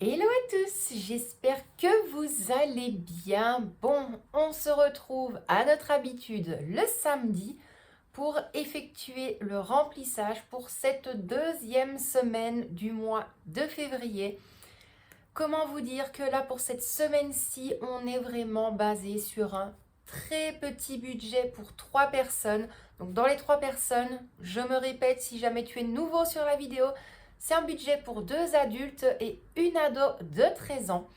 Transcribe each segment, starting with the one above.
Hello à tous, j'espère que vous allez bien. Bon, on se retrouve à notre habitude le samedi pour effectuer le remplissage pour cette deuxième semaine du mois de février. Comment vous dire que là pour cette semaine-ci, on est vraiment basé sur un très petit budget pour 3 personnes. Donc dans les 3 personnes, je me répète si jamais tu es nouveau sur la vidéo, c'est un budget pour 2 adultes et une ado de 13 ans.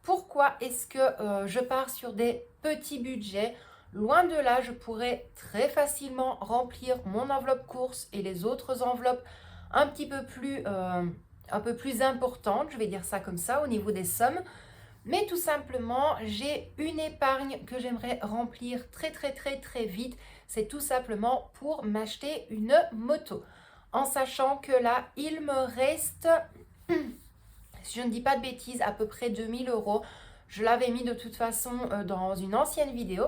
Pourquoi est-ce que je pars sur des petits budgets? Loin de là, je pourrais très facilement remplir mon enveloppe course et les autres enveloppes un petit un peu plus importantes, je vais dire ça comme ça, au niveau des sommes. Mais tout simplement, j'ai une épargne que j'aimerais remplir très vite. C'est tout simplement pour m'acheter une moto. En sachant que là, il me reste, si je ne dis pas de bêtises, à peu près 2 000 euros. Je l'avais mis de toute façon dans une ancienne vidéo.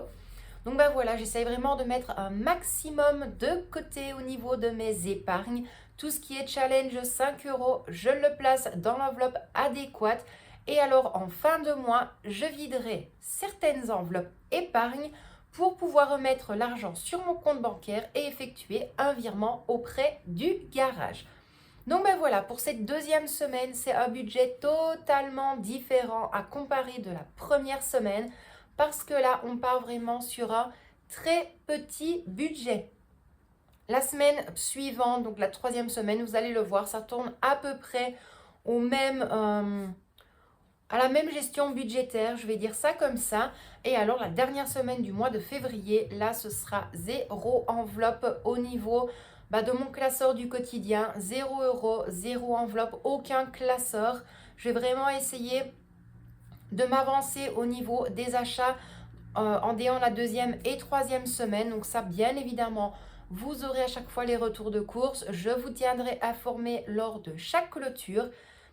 Donc ben voilà, j'essaie vraiment de mettre un maximum de côté au niveau de mes épargnes. Tout ce qui est challenge 5 euros, je le place dans l'enveloppe adéquate. Et alors en fin de mois, je viderai certaines enveloppes épargne pour pouvoir remettre l'argent sur mon compte bancaire et effectuer un virement auprès du garage. Donc ben voilà, pour cette deuxième semaine, c'est un budget totalement différent à comparer de la première semaine parce que là, on part vraiment sur un très petit budget. La semaine suivante, donc la troisième semaine, vous allez le voir, ça tourne à peu près au même, à la même gestion budgétaire, je vais dire ça comme ça. Et alors la dernière semaine du mois de février, là, ce sera zéro enveloppe au niveau de mon classeur du quotidien, 0 euros, zéro enveloppe, aucun classeur. Je vais vraiment essayer de m'avancer au niveau des achats en déant la deuxième et troisième semaine. Donc ça, bien évidemment, vous aurez à chaque fois les retours de course. Je vous tiendrai informé lors de chaque clôture.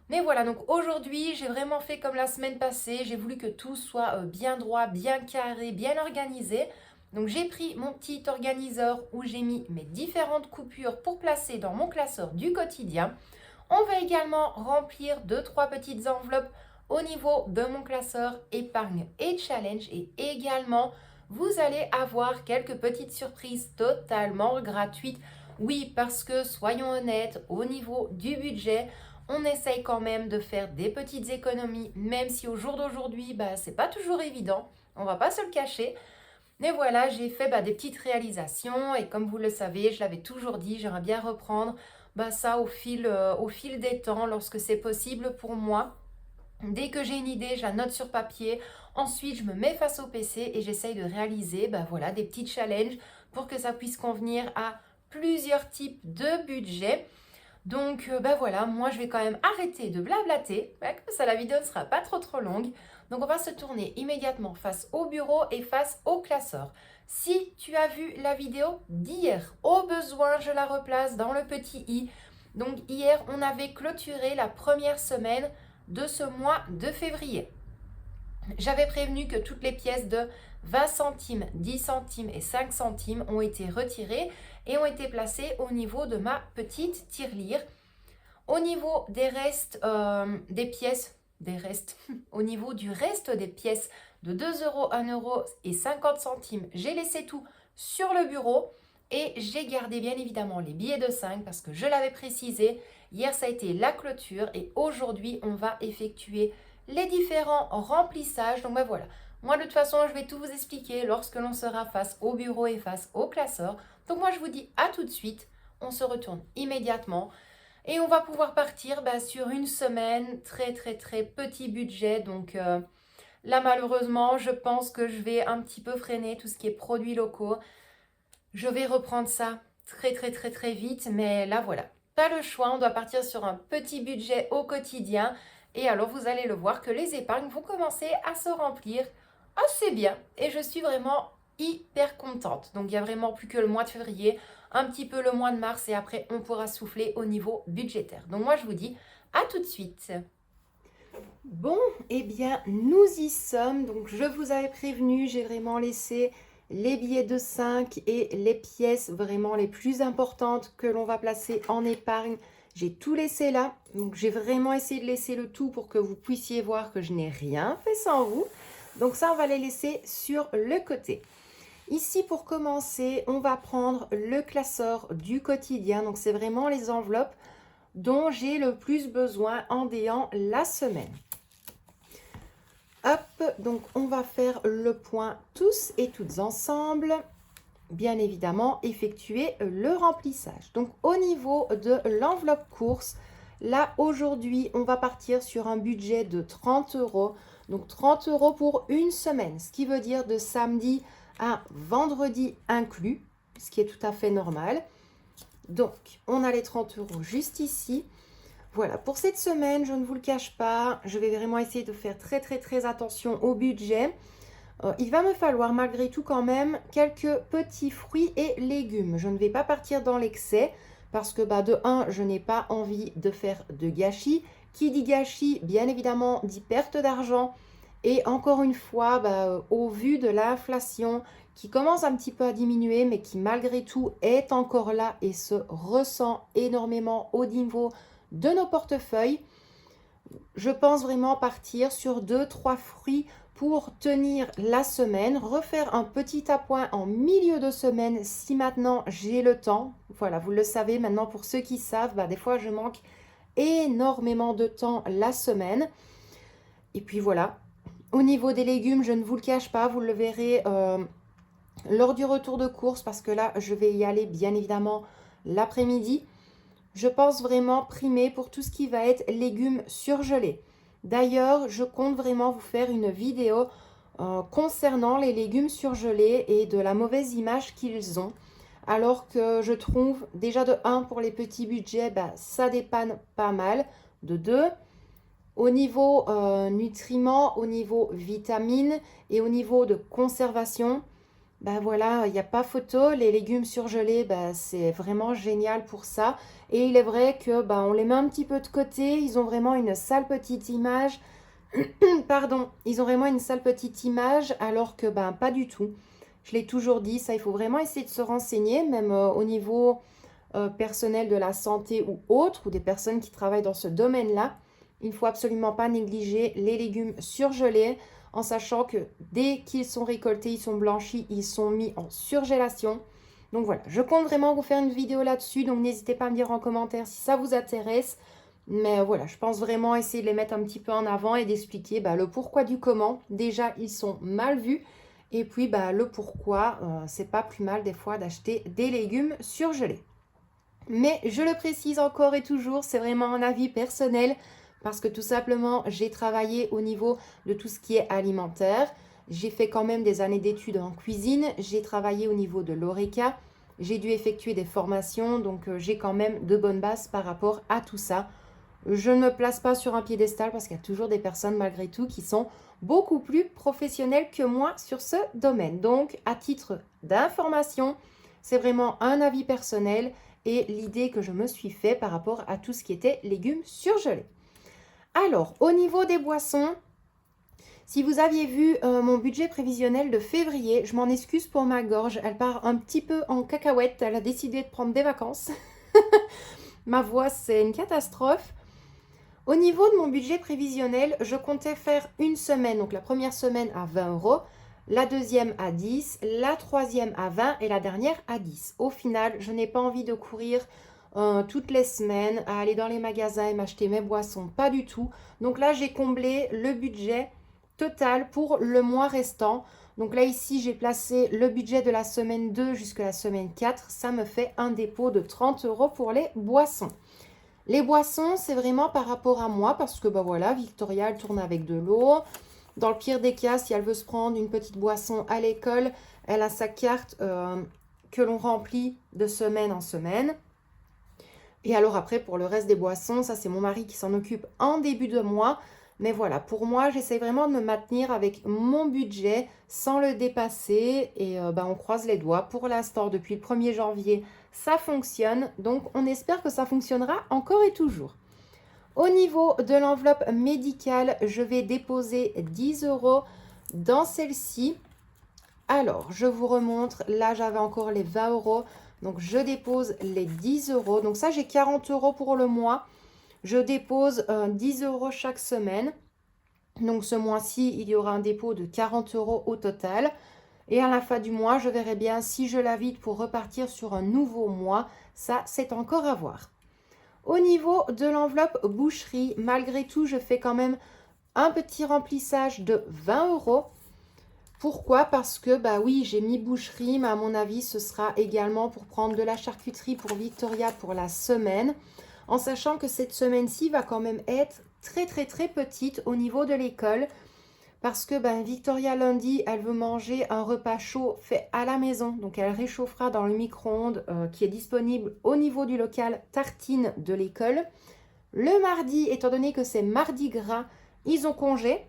Mais voilà, donc aujourd'hui, j'ai vraiment fait comme la semaine passée. J'ai voulu que tout soit bien droit, bien carré, bien organisé. Donc j'ai pris mon petit organiseur où j'ai mis mes différentes coupures pour placer dans mon classeur du quotidien. On va également remplir 2-3 petites enveloppes au niveau de mon classeur épargne et challenge. Et également, vous allez avoir quelques petites surprises totalement gratuites. Oui, parce que soyons honnêtes, au niveau du budget, on essaye quand même de faire des petites économies, même si au jour d'aujourd'hui, c'est pas toujours évident. On va pas se le cacher. Mais voilà, j'ai fait des petites réalisations et comme vous le savez, je l'avais toujours dit, j'aimerais bien reprendre ça au fil des temps lorsque c'est possible pour moi. Dès que j'ai une idée, je la note sur papier. Ensuite, je me mets face au PC et j'essaye de réaliser voilà, des petits challenges pour que ça puisse convenir à plusieurs types de budgets. Donc voilà, moi je vais quand même arrêter de blablater, comme ça la vidéo ne sera pas trop longue. Donc on va se tourner immédiatement face au bureau et face au classeur. Si tu as vu la vidéo d'hier, au besoin je la replace dans le petit i. Donc hier on avait clôturé la première semaine de ce mois de février. J'avais prévenu que toutes les pièces de 20 centimes, 10 centimes et 5 centimes ont été retirées et ont été placées au niveau de ma petite tirelire. Au niveau des restes des pièces, au niveau du reste des pièces de 2 euros, 1 euro et 50 centimes, j'ai laissé tout sur le bureau et j'ai gardé bien évidemment les billets de 5 parce que je l'avais précisé. Hier, ça a été la clôture et aujourd'hui, on va effectuer les différents remplissages. Donc voilà, moi de toute façon, je vais tout vous expliquer lorsque l'on sera face au bureau et face au classeur. Donc moi, je vous dis à tout de suite. On se retourne immédiatement. Et on va pouvoir partir sur une semaine, très petit budget. Donc là, malheureusement, je pense que je vais un petit peu freiner tout ce qui est produits locaux. Je vais reprendre ça très vite. Mais là, voilà, pas le choix. On doit partir sur un petit budget au quotidien. Et alors, vous allez le voir que les épargnes vont commencer à se remplir assez bien. Et je suis vraiment hyper contente. Donc, il n'y a vraiment plus que le mois de février, un petit peu le mois de mars et après, on pourra souffler au niveau budgétaire. Donc, moi, je vous dis à tout de suite. Bon, eh bien, nous y sommes. Donc, je vous avais prévenu, j'ai vraiment laissé les billets de 5 et les pièces vraiment les plus importantes que l'on va placer en épargne J'ai tout laissé là. Donc, j'ai vraiment essayé de laisser le tout pour que vous puissiez voir que je n'ai rien fait sans vous. Donc ça, on va les laisser sur le côté. Ici, pour commencer, on va prendre le classeur du quotidien. Donc, c'est vraiment les enveloppes dont j'ai le plus besoin en déant la semaine. Hop, donc on va faire le point tous et toutes ensemble. Bien évidemment, effectuer le remplissage. Donc, au niveau de l'enveloppe course, là, aujourd'hui, on va partir sur un budget de 30 €. Donc, 30 € pour une semaine, ce qui veut dire de samedi à vendredi inclus, ce qui est tout à fait normal. Donc, on a les 30 € juste ici. Voilà, pour cette semaine, je ne vous le cache pas, je vais vraiment essayer de faire très attention au budget. Il va me falloir malgré tout quand même quelques petits fruits et légumes. Je ne vais pas partir dans l'excès parce que de 1, je n'ai pas envie de faire de gâchis. Qui dit gâchis, bien évidemment, dit perte d'argent. Et encore une fois, au vu de l'inflation qui commence un petit peu à diminuer, mais qui malgré tout est encore là et se ressent énormément au niveau de nos portefeuilles, je pense vraiment partir sur 2-3 fruits pour tenir la semaine, refaire un petit appoint en milieu de semaine si maintenant j'ai le temps. Voilà, vous le savez maintenant pour ceux qui savent, des fois je manque énormément de temps la semaine. Et puis voilà, au niveau des légumes, je ne vous le cache pas, vous le verrez lors du retour de course parce que là, je vais y aller bien évidemment l'après-midi. Je pense vraiment primer pour tout ce qui va être légumes surgelés. D'ailleurs, je compte vraiment vous faire une vidéo concernant les légumes surgelés et de la mauvaise image qu'ils ont. Alors que je trouve déjà de 1 pour les petits budgets, ça dépanne pas mal. De 2, au niveau nutriments, au niveau vitamines et au niveau de conservation, voilà, il n'y a pas photo. Les légumes surgelés, c'est vraiment génial pour ça. Et il est vrai que on les met un petit peu de côté. Ils ont vraiment une sale petite image. Pardon, ils ont vraiment une sale petite image alors que pas du tout. Je l'ai toujours dit, ça il faut vraiment essayer de se renseigner, même au niveau personnel de la santé ou autre, ou des personnes qui travaillent dans ce domaine-là. Il ne faut absolument pas négliger les légumes surgelés, en sachant que dès qu'ils sont récoltés, ils sont blanchis, ils sont mis en surgélation. Donc voilà, je compte vraiment vous faire une vidéo là-dessus, donc n'hésitez pas à me dire en commentaire si ça vous intéresse. Mais voilà, je pense vraiment essayer de les mettre un petit peu en avant et d'expliquer le pourquoi du comment. Déjà, ils sont mal vus. Et puis le pourquoi, c'est pas plus mal des fois d'acheter des légumes surgelés. Mais je le précise encore et toujours, c'est vraiment un avis personnel parce que tout simplement, j'ai travaillé au niveau de tout ce qui est alimentaire. J'ai fait quand même des années d'études en cuisine. J'ai travaillé au niveau de l'ORECA. J'ai dû effectuer des formations, donc j'ai quand même de bonnes bases par rapport à tout ça. Je ne me place pas sur un piédestal parce qu'il y a toujours des personnes malgré tout qui sont beaucoup plus professionnelles que moi sur ce domaine. Donc, à titre d'information, c'est vraiment un avis personnel et l'idée que je me suis fait par rapport à tout ce qui était légumes surgelés. Alors, au niveau des boissons, si vous aviez vu mon budget prévisionnel de février, je m'en excuse pour ma gorge, elle part un petit peu en cacahuète, elle a décidé de prendre des vacances. Ma voix, c'est une catastrophe. Au niveau de mon budget prévisionnel, je comptais faire une semaine, donc la première semaine à 20 €, la deuxième à 10, la troisième à 20 et la dernière à 10. Au final, je n'ai pas envie de courir toutes les semaines à aller dans les magasins et m'acheter mes boissons, pas du tout. Donc là, j'ai comblé le budget total pour le mois restant. Donc là, ici, j'ai placé le budget de la semaine 2 jusqu'à la semaine 4. Ça me fait un dépôt de 30 € pour les boissons. Les boissons, c'est vraiment par rapport à moi parce que voilà, Victoria, elle tourne avec de l'eau. Dans le pire des cas, si elle veut se prendre une petite boisson à l'école, elle a sa carte que l'on remplit de semaine en semaine. Et alors après, pour le reste des boissons, ça c'est mon mari qui s'en occupe en début de mois. Mais voilà, pour moi, j'essaie vraiment de me maintenir avec mon budget sans le dépasser. Et on croise les doigts. Pour l'instant, depuis le 1er janvier, ça fonctionne. Donc, on espère que ça fonctionnera encore et toujours. Au niveau de l'enveloppe médicale, je vais déposer 10 € dans celle-ci. Alors, je vous remontre. Là, j'avais encore les 20 €. Donc, je dépose les 10 euros. Donc, ça, j'ai 40 euros pour le mois. Je dépose 10 euros chaque semaine. Donc, ce mois-ci, il y aura un dépôt de 40 euros au total. Et à la fin du mois, je verrai bien si je la vide pour repartir sur un nouveau mois. Ça, c'est encore à voir. Au niveau de l'enveloppe boucherie, malgré tout, je fais quand même un petit remplissage de 20 euros. Pourquoi? Parce que, bah oui, j'ai mis boucherie, mais à mon avis, ce sera également pour prendre de la charcuterie pour Victoria pour la semaine. En sachant que cette semaine-ci va quand même être très, très, très petite au niveau de l'école. Parce que ben, Victoria, lundi, elle veut manger un repas chaud fait à la maison. Donc, elle réchauffera dans le micro-ondes qui est disponible au niveau du local tartine de l'école. Le mardi, étant donné que c'est mardi gras, ils ont congé.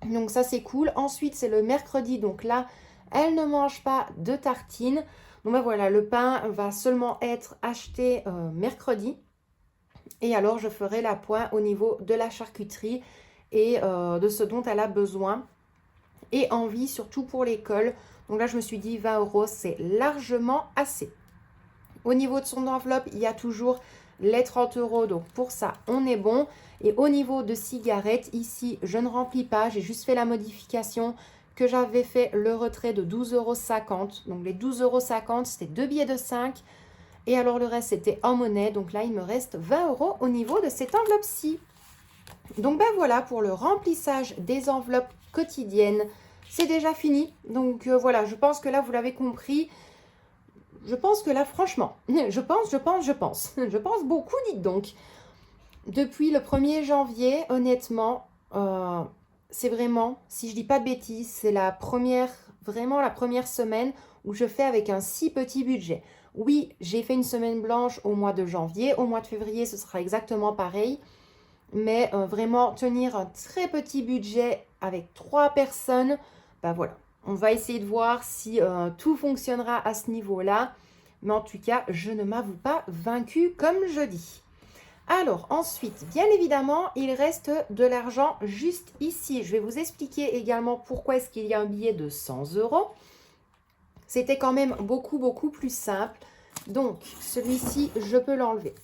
Donc, ça, c'est cool. Ensuite, c'est le mercredi. Donc là, elle ne mange pas de tartine. Donc, ben voilà, le pain va seulement être acheté mercredi. Et alors, je ferai la pointe au niveau de la charcuterie et de ce dont elle a besoin et envie, surtout pour l'école. Donc là, je me suis dit 20 euros, c'est largement assez. Au niveau de son enveloppe, il y a toujours les 30 euros. Donc pour ça, on est bon. Et au niveau de cigarettes, ici, je ne remplis pas. J'ai juste fait la modification que j'avais fait le retrait de 12,50 euros. Donc les 12,50 euros, c'était 2 billets de 5. Et alors le reste, c'était en monnaie. Donc là, il me reste 20 euros au niveau de cette enveloppe-ci. Donc ben voilà pour le remplissage des enveloppes quotidiennes. C'est déjà fini. Donc voilà, je pense que là, vous l'avez compris. Je pense que là, franchement, je pense beaucoup, dites donc. Depuis le 1er janvier, honnêtement, c'est vraiment, si je dis pas de bêtises, c'est vraiment la première semaine où je fais avec un si petit budget. Oui, j'ai fait une semaine blanche au mois de janvier. Au mois de février, ce sera exactement pareil. Mais vraiment tenir un très petit budget avec 3 personnes, ben voilà. On va essayer de voir si tout fonctionnera à ce niveau-là. Mais en tout cas, je ne m'avoue pas vaincue comme je dis. Alors ensuite, bien évidemment, il reste de l'argent juste ici. Je vais vous expliquer également pourquoi est-ce qu'il y a un billet de 100 euros. C'était quand même beaucoup, beaucoup plus simple. Donc, celui-ci, je peux l'enlever.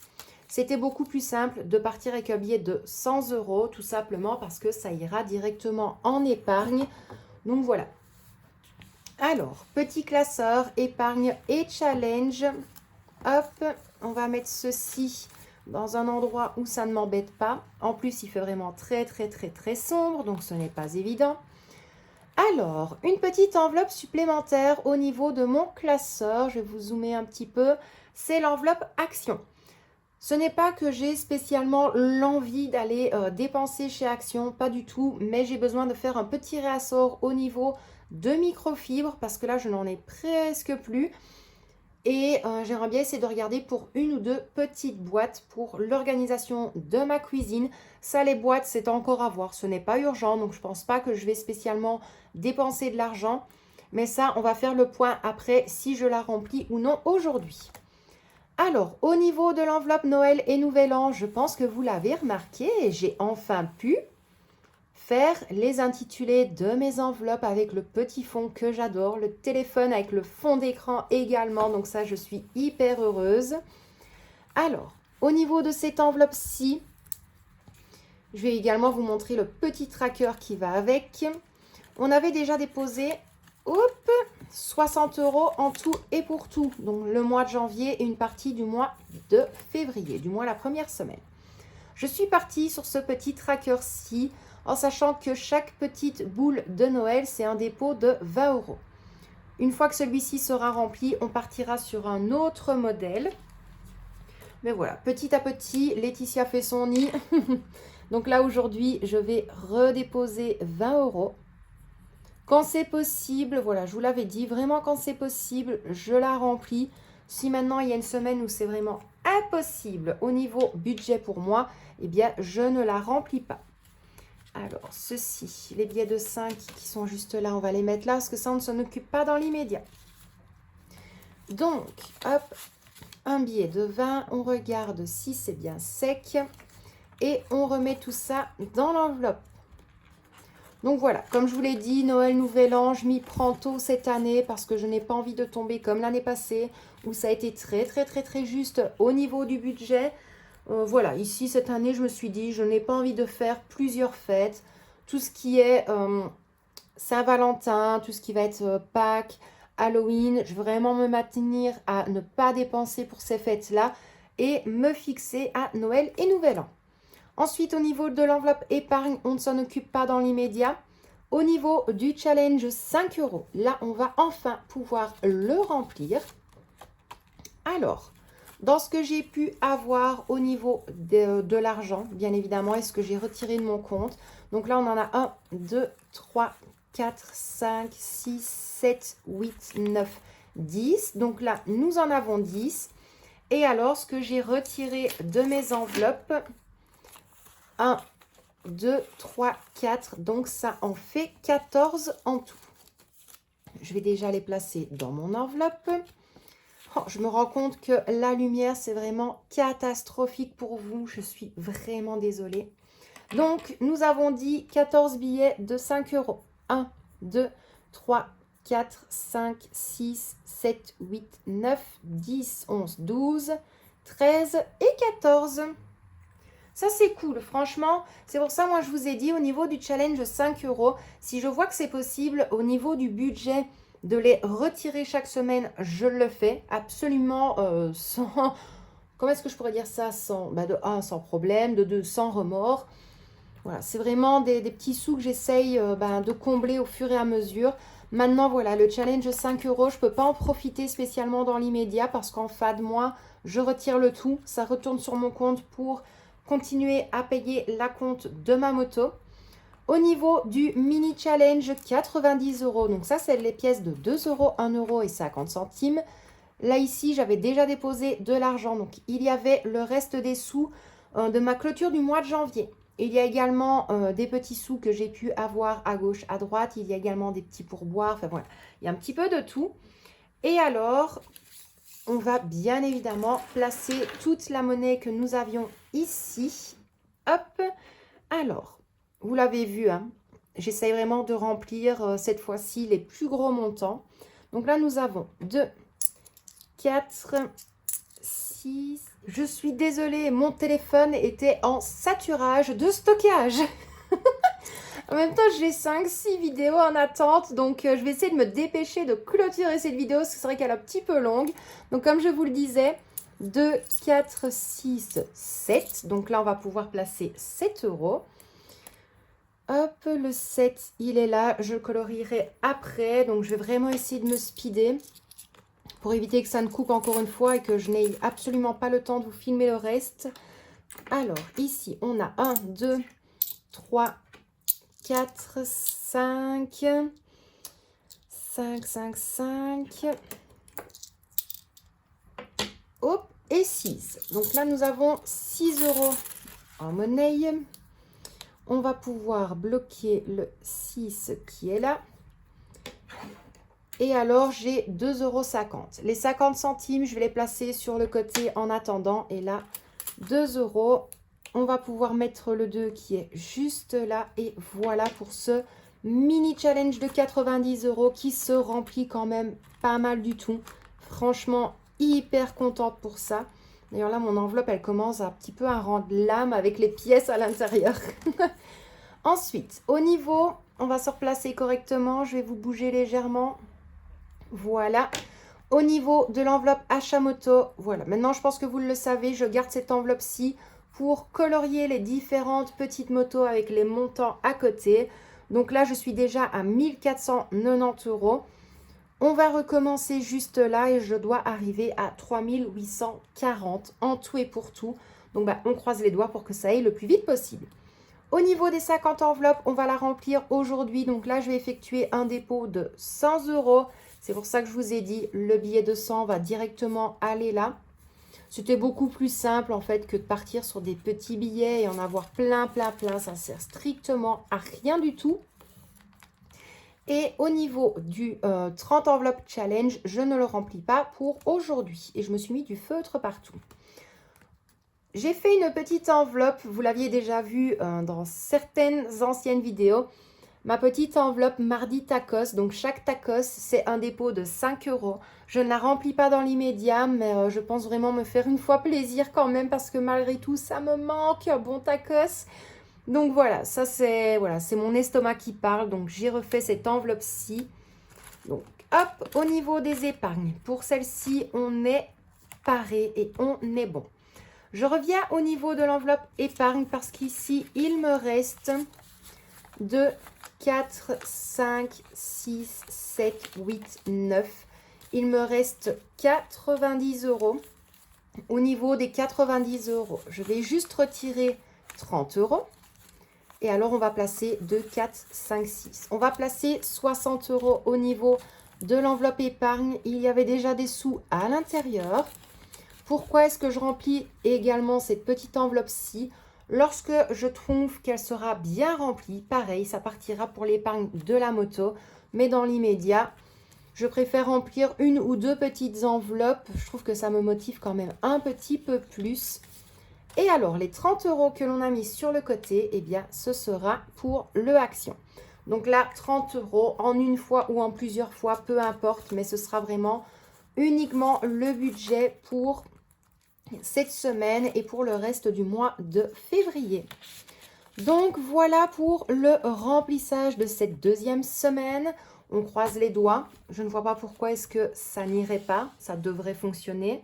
C'était beaucoup plus simple de partir avec un billet de 100 euros, tout simplement parce que ça ira directement en épargne. Donc voilà. Alors, petit classeur, épargne et challenge. Hop, on va mettre ceci dans un endroit où ça ne m'embête pas. En plus, il fait vraiment très, très, très, très sombre, donc ce n'est pas évident. Alors, une petite enveloppe supplémentaire au niveau de mon classeur. Je vais vous zoomer un petit peu. C'est l'enveloppe Action. Ce n'est pas que j'ai spécialement l'envie d'aller dépenser chez Action, pas du tout, mais j'ai besoin de faire un petit réassort au niveau de microfibres parce que là, je n'en ai presque plus. Et j'aimerais bien essayer de regarder pour une ou deux petites boîtes pour l'organisation de ma cuisine. Ça, les boîtes, c'est encore à voir. Ce n'est pas urgent, donc je ne pense pas que je vais spécialement dépenser de l'argent. Mais ça, on va faire le point après si je la remplis ou non aujourd'hui. Alors, au niveau de l'enveloppe Noël et Nouvel An, je pense que vous l'avez remarqué, j'ai enfin pu faire les intitulés de mes enveloppes avec le petit fond que j'adore, le téléphone avec le fond d'écran également, donc ça, je suis hyper heureuse. Alors, au niveau de cette enveloppe-ci, je vais également vous montrer le petit tracker qui va avec. On avait déjà déposé 60 euros en tout et pour tout. Donc le mois de janvier et une partie du mois de février, du moins la première semaine. Je suis partie sur ce petit tracker-ci en sachant que chaque petite boule de Noël, c'est un dépôt de 20 euros. Une fois que celui-ci sera rempli, on partira sur un autre modèle. Mais voilà, petit à petit, Laetitia fait son nid. Donc là, aujourd'hui, je vais redéposer 20 euros. Quand c'est possible, voilà, je vous l'avais dit, vraiment quand c'est possible, je la remplis. Si maintenant il y a une semaine où c'est vraiment impossible au niveau budget pour moi, eh bien je ne la remplis pas. Alors ceci, les billets de 5 qui sont juste là, on va les mettre là parce que ça on ne s'en occupe pas dans l'immédiat. Donc, hop, un billet de 20, on regarde si c'est bien sec et on remet tout ça dans l'enveloppe. Donc voilà, comme je vous l'ai dit, Noël, Nouvel An, je m'y prends tôt cette année parce que je n'ai pas envie de tomber comme l'année passée où ça a été très juste au niveau du budget. Voilà, ici cette année, je me suis dit, je n'ai pas envie de faire plusieurs fêtes. Tout ce qui est Saint-Valentin, tout ce qui va être Pâques, Halloween, je veux vraiment me maintenir à ne pas dépenser pour ces fêtes-là et me fixer à Noël et Nouvel An. Ensuite, au niveau de l'enveloppe épargne, on ne s'en occupe pas dans l'immédiat. Au niveau du challenge 5 €, là, on va enfin pouvoir le remplir. Alors, dans ce que j'ai pu avoir au niveau de l'argent, bien évidemment, et ce que j'ai retiré de mon compte. Donc là, on en a 1, 2, 3, 4, 5, 6, 7, 8, 9, 10. Donc là, nous en avons 10. Et alors, ce que j'ai retiré de mes enveloppes, 1, 2, 3, 4. Donc, ça en fait 14 en tout. Je vais déjà les placer dans mon enveloppe. Oh, je me rends compte que la lumière, c'est vraiment catastrophique pour vous. Je suis vraiment désolée. Donc, nous avons dit 14 billets de 5 €. 1, 2, 3, 4, 5, 6, 7, 8, 9, 10, 11, 12, 13 et 14. Ça, c'est cool. Franchement, c'est pour ça, moi, je vous ai dit, au niveau du challenge 5 €, si je vois que c'est possible, au niveau du budget, de les retirer chaque semaine, je le fais. Absolument sans... Comment est-ce que je pourrais dire ça? Sans, de 1, sans problème, de 2, sans remords. Voilà, c'est vraiment des petits sous que j'essaye de combler au fur et à mesure. Maintenant, voilà, le challenge 5 €, je ne peux pas en profiter spécialement dans l'immédiat parce qu'en fin de mois, je retire le tout. Ça retourne sur mon compte pour continuer à payer la compte de ma moto. Au niveau du mini challenge 90 €, donc ça, c'est les pièces de 2 €, 1 € et 50 centimes. Là, ici, j'avais déjà déposé de l'argent. Donc, il y avait le reste des sous de ma clôture du mois de janvier. Il y a également des petits sous que j'ai pu avoir à gauche, à droite. Il y a également des petits pourboires. Enfin, voilà, il y a un petit peu de tout. Et alors, on va bien évidemment placer toute la monnaie que nous avions ici. Hop. Alors, vous l'avez vu, hein, j'essaye vraiment de remplir cette fois-ci les plus gros montants. Donc là, nous avons 2, 4, 6. Je suis désolée, mon téléphone était en saturage de stockage. En même temps, j'ai 5-6 vidéos en attente, donc je vais essayer de me dépêcher de clôturer cette vidéo, parce que c'est vrai qu'elle est un petit peu longue. Donc comme je vous le disais, 2, 4, 6, 7. Donc là, on va pouvoir placer 7 €. Hop, le 7, il est là. Je le colorierai après. Donc, je vais vraiment essayer de me speeder pour éviter que ça ne coupe encore une fois et que je n'ai absolument pas le temps de vous filmer le reste. Alors, ici, on a 1, 2, 3, 4, 5, 5, 5, 5. Hop, et 6. Donc là, nous avons 6 € en monnaie. On va pouvoir bloquer le 6 qui est là. Et alors, j'ai 2,50 €. Les 50 centimes, je vais les placer sur le côté en attendant. Et là, 2 €. On va pouvoir mettre le 2 qui est juste là. Et voilà pour ce mini challenge de 90 € qui se remplit quand même pas mal du tout. Franchement, hyper contente pour ça. D'ailleurs, là, mon enveloppe, elle commence un petit peu à rendre l'âme avec les pièces à l'intérieur. Ensuite, au niveau, on va se replacer correctement. Je vais vous bouger légèrement. Voilà. Au niveau de l'enveloppe achat moto, voilà. Maintenant, je pense que vous le savez, je garde cette enveloppe-ci pour colorier les différentes petites motos avec les montants à côté. Donc là, je suis déjà à 1490 €. On va recommencer juste là et je dois arriver à 3840 en tout et pour tout. Donc, on croise les doigts pour que ça aille le plus vite possible. Au niveau des 50 enveloppes, on va la remplir aujourd'hui. Donc là, je vais effectuer un dépôt de 100 €. C'est pour ça que je vous ai dit, le billet de 100 va directement aller là. C'était beaucoup plus simple en fait que de partir sur des petits billets et en avoir plein. Ça ne sert strictement à rien du tout. Et au niveau du 30 enveloppes challenge, je ne le remplis pas pour aujourd'hui. Et je me suis mis du feutre partout. J'ai fait une petite enveloppe, vous l'aviez déjà vu dans certaines anciennes vidéos, ma petite enveloppe mardi tacos. Donc chaque tacos, c'est un dépôt de 5 €. Je ne la remplis pas dans l'immédiat, mais je pense vraiment me faire une fois plaisir quand même parce que malgré tout, ça me manque un bon tacos. Donc voilà, ça c'est mon estomac qui parle. Donc j'ai refait cette enveloppe-ci. Donc hop, au niveau des épargnes, pour celle-ci, on est paré et on est bon. Je reviens au niveau de l'enveloppe épargne parce qu'ici, il me reste 2, 4, 5, 6, 7, 8, 9. Il me reste 90 €. Au niveau des 90 €, je vais juste retirer 30 €. Et alors, on va placer 2, 4, 5, 6. On va placer 60 € au niveau de l'enveloppe épargne. Il y avait déjà des sous à l'intérieur. Pourquoi est-ce que je remplis également cette petite enveloppe-ci? Lorsque je trouve qu'elle sera bien remplie, pareil, ça partira pour l'épargne de la moto. Mais dans l'immédiat, je préfère remplir une ou deux petites enveloppes. Je trouve que ça me motive quand même un petit peu plus. Et alors, les 30 € que l'on a mis sur le côté, eh bien, ce sera pour le Action. Donc là, 30 € en une fois ou en plusieurs fois, peu importe, mais ce sera vraiment uniquement le budget pour cette semaine et pour le reste du mois de février. Donc voilà pour le remplissage de cette deuxième semaine. On croise les doigts. Je ne vois pas pourquoi est-ce que ça n'irait pas. Ça devrait fonctionner.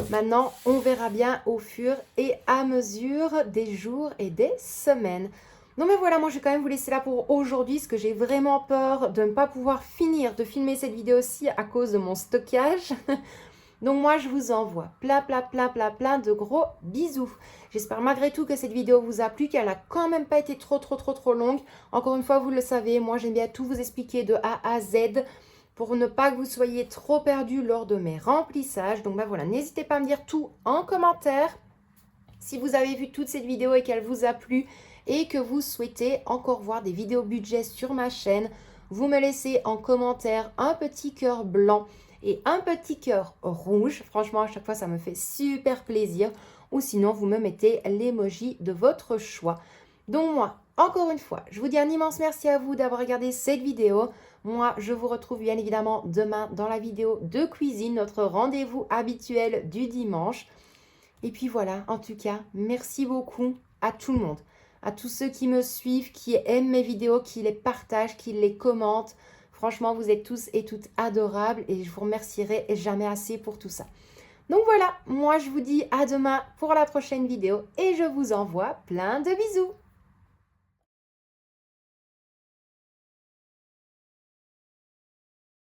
Maintenant, on verra bien au fur et à mesure des jours et des semaines. Non mais voilà, moi je vais quand même vous laisser là pour aujourd'hui parce que j'ai vraiment peur de ne pas pouvoir finir de filmer cette vidéo-ci à cause de mon stockage. Donc moi je vous envoie plein de gros bisous. J'espère malgré tout que cette vidéo vous a plu, qu'elle n'a quand même pas été trop longue. Encore une fois, vous le savez, moi j'aime bien tout vous expliquer de A à Z pour ne pas que vous soyez trop perdus lors de mes remplissages. Donc ben voilà, n'hésitez pas à me dire tout en commentaire. Si vous avez vu toute cette vidéo et qu'elle vous a plu et que vous souhaitez encore voir des vidéos budget sur ma chaîne, vous me laissez en commentaire un petit cœur blanc et un petit cœur rouge. Franchement, à chaque fois, ça me fait super plaisir. Ou sinon, vous me mettez l'emoji de votre choix. Donc moi, encore une fois, je vous dis un immense merci à vous d'avoir regardé cette vidéo. Moi, je vous retrouve bien évidemment demain dans la vidéo de cuisine, notre rendez-vous habituel du dimanche. Et puis voilà, en tout cas, merci beaucoup à tout le monde, à tous ceux qui me suivent, qui aiment mes vidéos, qui les partagent, qui les commentent. Franchement, vous êtes tous et toutes adorables et je vous remercierai jamais assez pour tout ça. Donc voilà, moi je vous dis à demain pour la prochaine vidéo et je vous envoie plein de bisous.